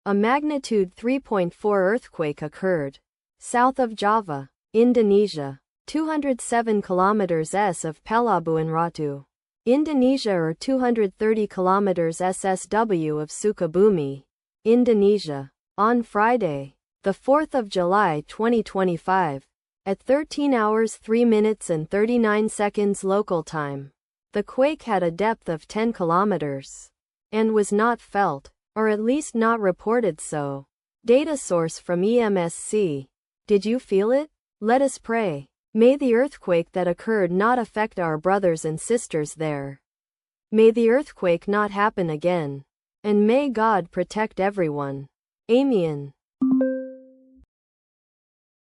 A magnitude 3.4 earthquake occurred south of Java, Indonesia, 207 kilometers s of Pelabuhan Ratu, Indonesia, or 230 kilometers SSW of Sukabumi, Indonesia, on Friday, the 4th of July 2025, at 13 hours 3 minutes and 39 seconds local time. The quake had a depth of 10 kilometers and was not felt, or at least not reported so. Data source from EMSC. Did you feel it? Let us pray. May the earthquake that occurred not affect our brothers and sisters there. May the earthquake not happen again. And may God protect everyone. Amen.